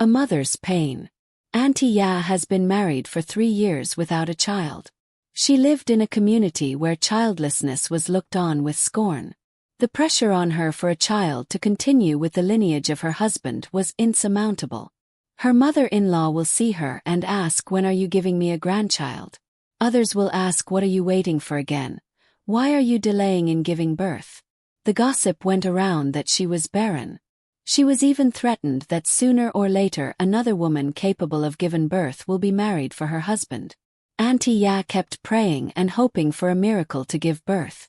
A mother's pain. Auntie Ya has been married for 3 years without a child. She lived in a community where childlessness was looked on with scorn. The pressure on her for a child to continue with the lineage of her husband was insurmountable. Her mother-in-law will see her and ask, "When are you giving me a grandchild?" Others will ask, "What are you waiting for again? Why are you delaying in giving birth?" The gossip went around that she was barren. She was even threatened that sooner or later another woman capable of giving birth will be married for her husband. Auntie Ya kept praying and hoping for a miracle to give birth.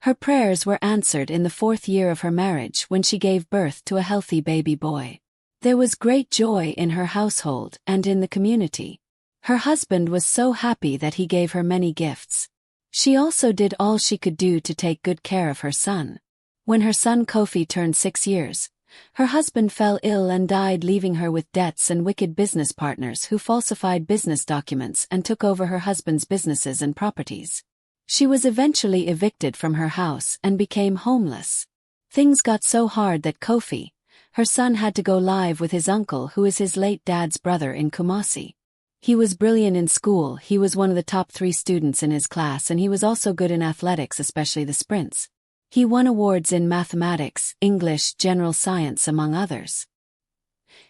Her prayers were answered in the 4th year of her marriage when she gave birth to a healthy baby boy. There was great joy in her household and in the community. Her husband was so happy that he gave her many gifts. She also did all she could do to take good care of her son. When her son Kofi turned 6 years, her husband fell ill and died, leaving her with debts and wicked business partners who falsified business documents and took over her husband's businesses and properties. She was eventually evicted from her house and became homeless. Things got so hard that Kofi, her son, had to go live with his uncle, who is his late dad's brother, in Kumasi. He was brilliant in school. He was one of the top 3 students in his class, and he was also good in athletics, especially the sprints. He won awards in mathematics, English, general science, among others.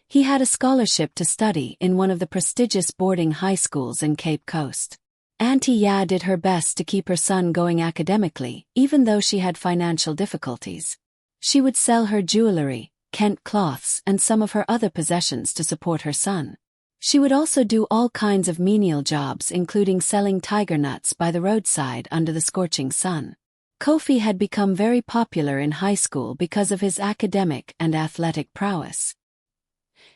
He had a scholarship to study in one of the prestigious boarding high schools in Cape Coast. Auntie Ya did her best to keep her son going academically, even though she had financial difficulties. She would sell her jewelry, Kent cloths, and some of her other possessions to support her son. She would also do all kinds of menial jobs, including selling tiger nuts by the roadside under the scorching sun. Kofi had become very popular in high school because of his academic and athletic prowess.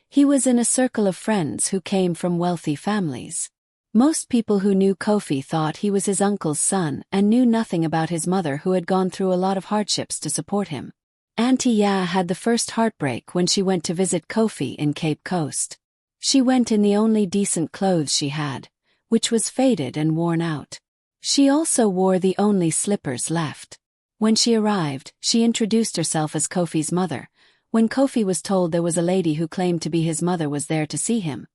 He was in a circle of friends who came from wealthy families. Most people who knew Kofi thought he was his uncle's son and knew nothing about his mother, who had gone through a lot of hardships to support him. Auntie Ya had the first heartbreak when she went to visit Kofi in Cape Coast. She went in the only decent clothes she had, which was faded and worn out. She also wore the only slippers left. When she arrived, she introduced herself as Kofi's mother. When Kofi was told there was a lady who claimed to be his mother was there to see him,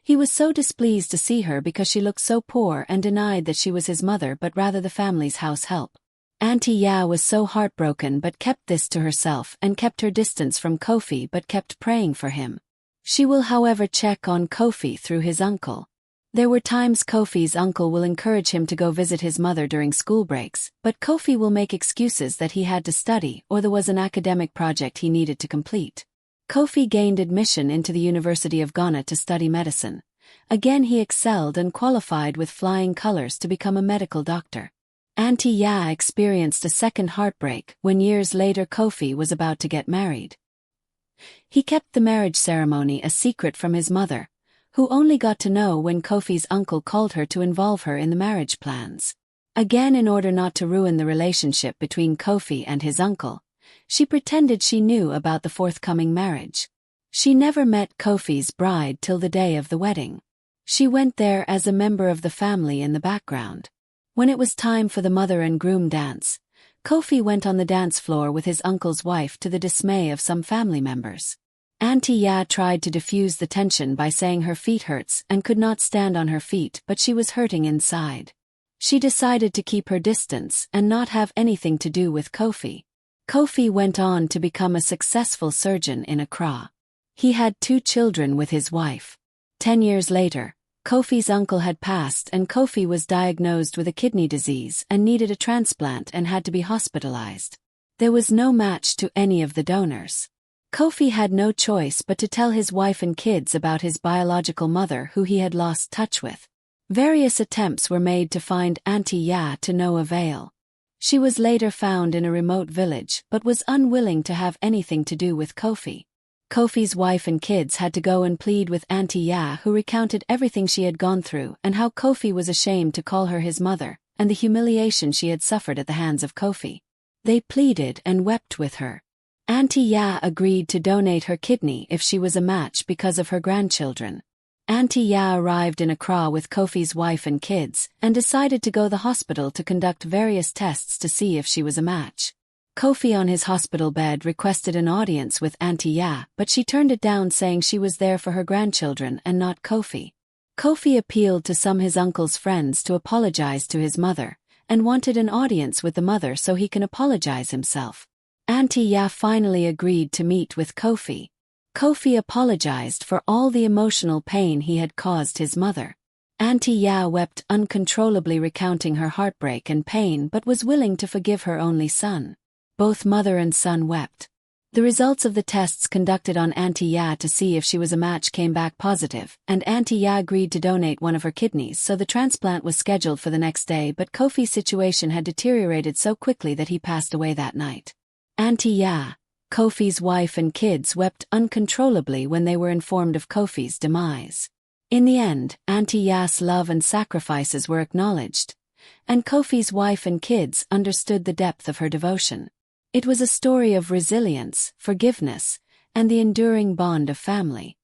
he was so displeased to see her because she looked so poor, and denied that she was his mother but rather the family's house help. Auntie Ya was so heartbroken but kept this to herself and kept her distance from Kofi but kept praying for him. She will, however, check on Kofi through his uncle. There were times Kofi's uncle will encourage him to go visit his mother during school breaks, but Kofi will make excuses that he had to study or there was an academic project he needed to complete. Kofi gained admission into the University of Ghana to study medicine. Again he excelled and qualified with flying colors to become a medical doctor. Auntie Ya experienced a second heartbreak when years later Kofi was about to get married. He kept the marriage ceremony a secret from his mother, who only got to know when Kofi's uncle called her to involve her in the marriage plans. Again, in order not to ruin the relationship between Kofi and his uncle, she pretended she knew about the forthcoming marriage. She never met Kofi's bride till the day of the wedding. She went there as a member of the family in the background. When it was time for the mother and groom dance, Kofi went on the dance floor with his uncle's wife, to the dismay of some family members. Auntie Ya tried to diffuse the tension by saying her feet hurts and could not stand on her feet, but she was hurting inside. She decided to keep her distance and not have anything to do with Kofi. Kofi went on to become a successful surgeon in Accra. He had 2 children with his wife. 10 years later, Kofi's uncle had passed and Kofi was diagnosed with a kidney disease and needed a transplant and had to be hospitalized. There was no match to any of the donors. Kofi had no choice but to tell his wife and kids about his biological mother, who he had lost touch with. Various attempts were made to find Auntie Ya, to no avail. She was later found in a remote village but was unwilling to have anything to do with Kofi. Kofi's wife and kids had to go and plead with Auntie Ya, who recounted everything she had gone through and how Kofi was ashamed to call her his mother, and the humiliation she had suffered at the hands of Kofi. They pleaded and wept with her. Auntie Ya agreed to donate her kidney if she was a match because of her grandchildren. Auntie Ya arrived in Accra with Kofi's wife and kids and decided to go to the hospital to conduct various tests to see if she was a match. Kofi on his hospital bed requested an audience with Auntie Ya, but she turned it down saying she was there for her grandchildren and not Kofi. Kofi appealed to some his uncle's friends to apologize to his mother, and wanted an audience with the mother so he can apologize himself. Auntie Ya finally agreed to meet with Kofi. Kofi apologized for all the emotional pain he had caused his mother. Auntie Ya wept uncontrollably, recounting her heartbreak and pain, but was willing to forgive her only son. Both mother and son wept. The results of the tests conducted on Auntie Ya to see if she was a match came back positive, and Auntie Ya agreed to donate one of her kidneys, so the transplant was scheduled for the next day, but Kofi's situation had deteriorated so quickly that he passed away that night. Auntie Ya, Kofi's wife, and kids wept uncontrollably when they were informed of Kofi's demise. In the end, Auntie Ya's love and sacrifices were acknowledged, and Kofi's wife and kids understood the depth of her devotion. It was a story of resilience, forgiveness, and the enduring bond of family.